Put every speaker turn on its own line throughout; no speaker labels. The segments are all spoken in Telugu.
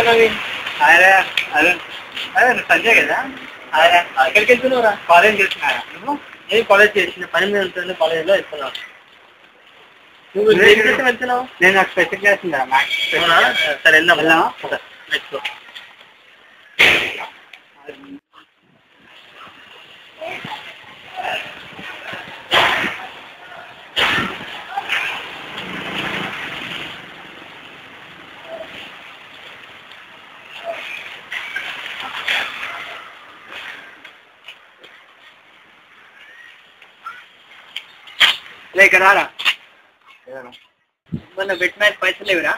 రవి. అదే సంజయ్ కదా. ఎక్కడికి వెళ్తున్నావురా? కాలేజ్ చేస్తున్నారా నువ్వు? నేను కాలేజ్ చేసిన పని మీద ఉంటుంది, కాలేజ్లో వెళ్తున్నావు. నువ్వు వెళ్తున్నావు? నేను నాకు స్పెషల్ క్లాస్ ఉందా మ్యాథ్స్. సరే వెళ్దామా? నెక్స్ట్ లేక రారా. మొన్న బెట్ మ్యాచ్ పైసలు లేవురా?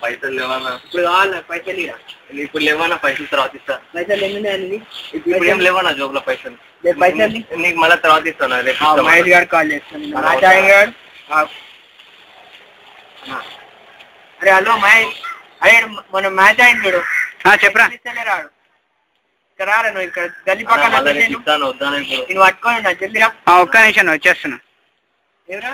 పైసలు లేవన్నా. ఇప్పుడు కావాలా పైసలు ఇరా? ఇప్పుడు లేవన్నా, పైసలు తర్వాత ఇస్తా. పైసలు ఎన్ని? ఇప్పుడు ఏం లేవన్నా జోబులో పైసలు. పైసలు నీకు మళ్ళీ తర్వాత ఇస్తాను. మహేష్ గారు కాల్ చేస్తాను. అరే హలో మహేష్, అరే మొన్న మ్యాచ్ అయింది చూడు. చెప్పరా. రాడు ఇక్కడ రారా నువ్వు, ఇక్కడ గల్లీ పక్కన నేను పట్టుకోను నా జల్దిరా. ఒక్క నిమిషం వచ్చేస్తున్నా. ఎవరా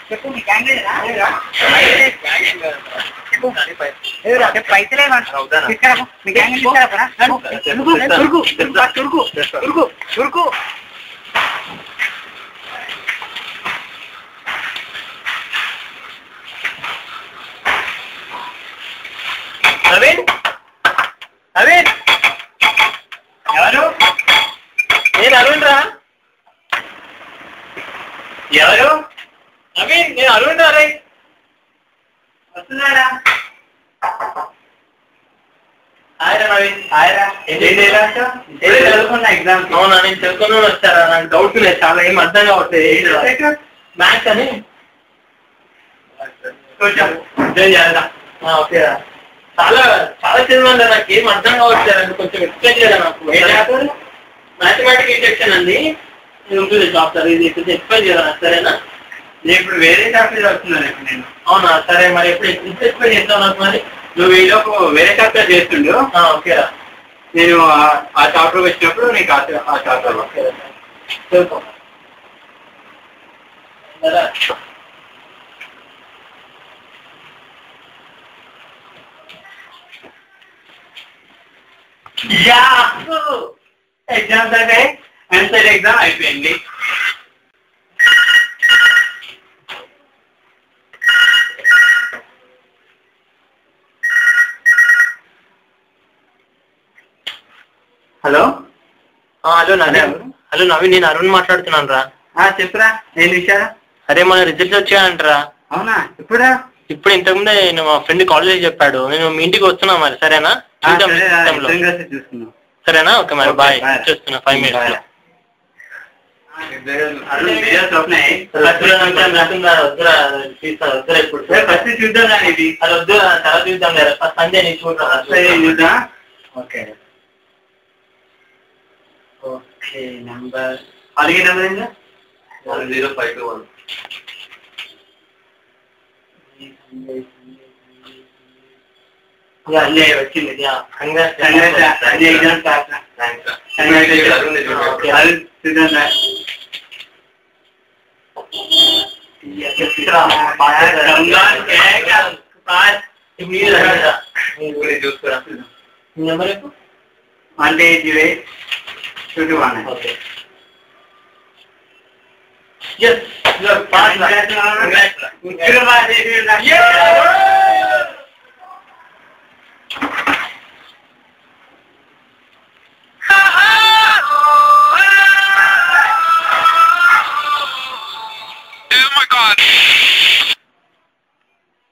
చెప్పు. మీ గ్యాంగ్ పైసలే మీ గ్యాంగ్ చురుకు. నవీన్ నవీన్ ఎవరు? నేను అరుణ్ రా. ఎవరు? నవీన్ నేను అరుణ్ రా. రే వస్తున్నాడా? ఆయరా నవీన్. ఆయరా చదువుకున్నా ఎగ్జామ్. అవునా? నేను చదువుకున్నా వచ్చారా? నాకు డౌట్ లేదు చాలా, ఏం అర్థం కావట్లేదు. మ్యాథ్స్ అని కొంచెం చేయాలా? ఓకేరా. చాలా చాలా చదివాను, నాకు ఏం అర్థం కావట్లేదు. కొంచెం ఎక్స్ప్లెయిన్ చేయరా నాకు. మ్యాథమెటిక్ ఇంజెక్షన్ అండి ఉంటుంది చాప్టర్, ఇది కొంచెం ఎక్స్ప్లెయిన్ చేయరా సరేనా? నేను ఇప్పుడు వేరే చాప్టర్ చదువుతున్నాను ఇప్పుడు నేను. అవునా? సరే మరి ఎప్పుడు ఎక్స్ప్లెయిన్ చేస్తావు నాకు. మరి నువ్వు ఈలోపు వేరే చాప్టర్ చేస్తుండు. ఓకేరా, నేను ఆ చాప్టర్ వచ్చినప్పుడు నీకు ఆ చాప్టర్ చదువుకో. ఎగ్జామ్స్ అంటే ఎంసెట్ ఎగ్జామ్ అయిపోయింది. Hello hello Naveen. Hello Naveen, నేను అరుణ్ మాట్లాడుతున్నాను రా. చెప్పురా, ఏం విషయాలు? అరే మన రిజల్ట్స్ వచ్చాయంటరా. అవునా? ఇప్పుడా? ఇప్పుడు ఇంతకుముందే నేను మా ఫ్రెండ్ కాలేజ్ చెప్పాడు. నేను మీ ఇంటికి వస్తున్నా మరి, సరేనా? సరేనా? ఓకే మరి బాయ్. చూస్తున్నా 5 minutes. చూద్దాం ఇది, అది వద్దు తర్వాత చూద్దాం లేదా. ఫస్ట్ సంజయ్ నీ చూద్దాం. Okay okay. నెంబర్ అలాగే నెంబర్ ఏంటా? 1051. వచ్చింది. చూసుకురా number 18821. Okay. Yes, look, pass.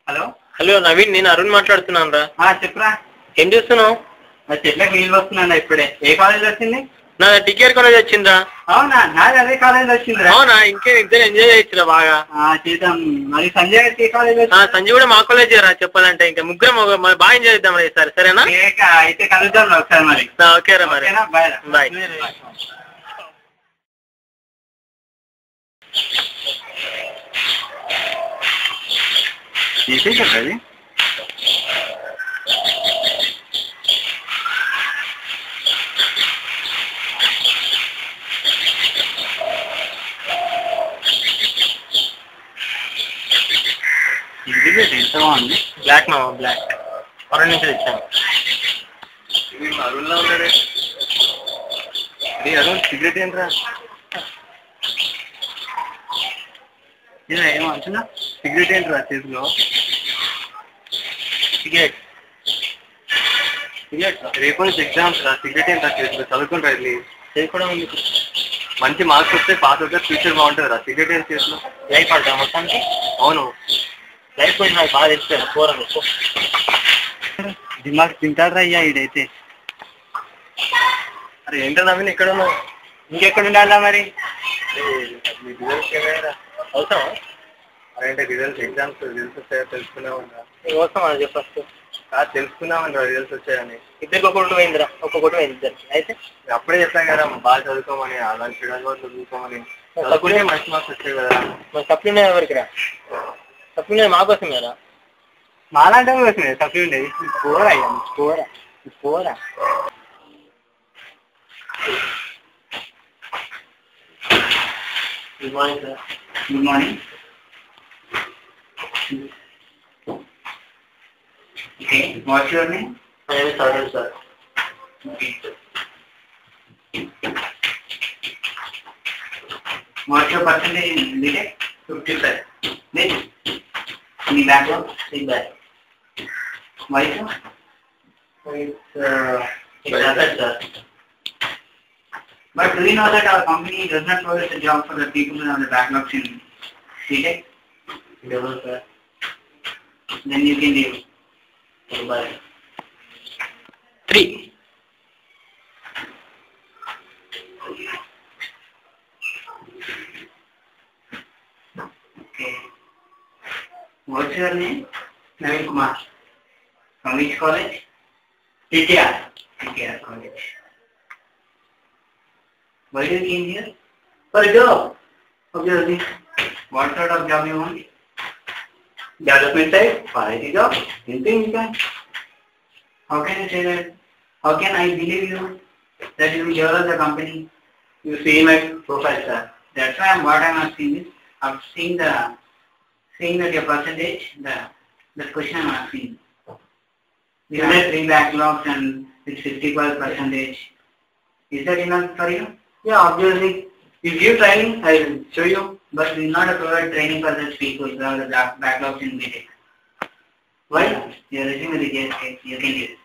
Hello hello Naveen, నేను అరుణ్ మాట్లాడుతున్నాను రా. చెప్పురా, ఏం చేస్తున్నావు? చెట్లకి నీళ్ళు వస్తున్నాను ఇప్పుడే. ఏ కాలేజ్ వచ్చింది? నా టికేఆర్ కాలేజ్ వచ్చిందా? అవునా? నాది అదే కాలేజ్ వచ్చింది. అవునా? ఇంకే ఇద్దరు ఎంజాయ్ చేయొచ్చురా బాగా. చేద్దాం మరి. సంజయ్ గారికి ఏ కాలేజ్? సంజయ్ కూడా మా కాలేజ్ రా చెప్పాలంటే. ఇంకా ముగ్గురం బాగా ఎంజాయ్ చేద్దాం మరి సార్, సరేనా? అయితే కలుద్దాం ఒకసారి మరి. ఓకే రా మరి, బాయ్ బాయ్. చేసేసారు అది.
సిగరెట్ ఎంత బాగుంది.
బ్లాక్ మామ బ్లాక్ ఫారెన్ నుంచి తెచ్చాను.
ఇవి అరుణ్లా ఉన్నాడే. అరుణ్ సిగరెట్ ఏంట్రా? ఏమో అంటున్నా, సిగరెట్ ఏంట్రా చేతిలో?
సిగరెట్
సిగరెట్ రేపు నుంచి ఎగ్జామ్స్ రా, సిగరెట్ ఏంట్రా చేతిలో? చదువుకుంటా వెళ్ళి.
చేయకూడదు ఉంది.
మంచి మార్క్స్ వస్తే పాస్ అవుతే ఫ్యూచర్ బాగుంటుంది రా. సిగరెట్ ఏం చేతిలో?
లైఫ్ అంటా మొత్తానికి.
అవును,
లైఫ్ గురించి నాకు బాగా తెలిసాను. కూరను
దిమాగ్ తింటాడ్రా అయ్యా ఈడైతే. అరే ఏంటో నవీన్ ఎక్కడ ఉన్నావు?
ఇంకెక్కడ ఉండాలా మరి?
మీ రిజల్ట్స్ ఏమైనా
అవసరం
అదేంటే రిజల్ట్స్ ఎగ్జామ్స్ రిజల్ట్స్ వచ్చాయో తెలుసుకున్నామన్నా.
అవసరం అని చెప్పచ్చు.
తెలుసుకున్నామన్నా రిజల్ట్స్ వచ్చాయని.
ఇద్దరికి ఒక్కొక్కటి పోయిందిరా, ఒక్కొక్కటి పోయింది ఇద్దరికి. అయితే
అప్పుడే చెప్పాను కదా బాగా చదువుకోమని, అలాంటి చదువుకోమని. చదువుకుంటే మంచి మార్క్స్ వచ్చాయి కదా.
మరి సప్లీ ఎవరికి రా? సప్లీ మాకోసం కదా.
మాలాంటి వచ్చినాయి సప్లీ ఉండేది. పోరా అయ్యా, పోరా పోరా.
Good morning sir.
Good morning. Okay, what's your name?
Sir sir.
Okay, what's your percentage in BTech?
50 sir.
Any backlog?
See that.
Why so?
It's nothing, sir.
But do you know that our company does not provide a job for the people who have the backlogs in BTech?
No, sir.
Then you can leave.
Bye. 3.
Okay. What's your name?
Naveen Kumar.
From which college?
TTR.
TTR college. Why do you came here?
For a job. Obviously.
What sort of job you want?
Development side. Quality job. Anything you can.
How can you say that? How can I believe you that you will develop the company?
You see my profile, sir.
That's why what I'm asking is, I'm seeing that your percentage, the question I'm asking. You have 3 backlogs and it's 55 percentage. Is that enough for you?
Yeah, obviously. If you training, I will show you.
But we not provide training for such people who have the backlogs in BTech.
Why?
Your resume rejected. You can use.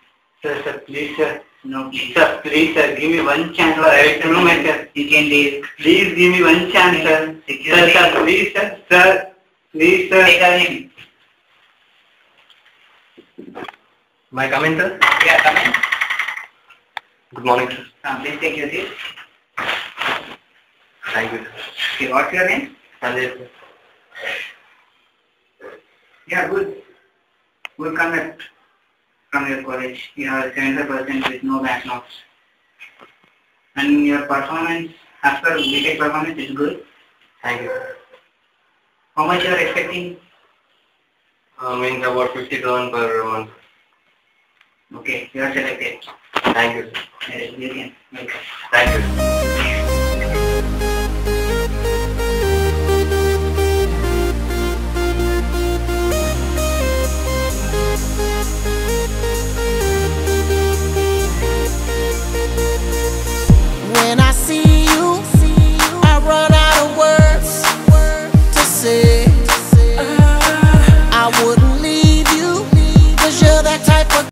Sir, please, sir.
No, please.
Sir, please, sir. Give me one chance. Sir, I will prove myself.
You can leave.
Please give me one chance, sir.
Security.
Sir, please, sir. Sir, please, sir.
Take our name.
May I come in, sir?
Yeah, come in.
Good morning, sir.
Please take your seat.
Thank you, sir.
Okay, what's your name?
Sanjay, sir.
Yeah, good. Good conduct from your college. You have 75% with no backlogs. And your performance, as per BTech performance, is good.
Thank you, sir.
How much you are expecting?
Means about 50,000 per month.
Okay, you are selected.
Thank you, sir.
Yes, you can. Okay.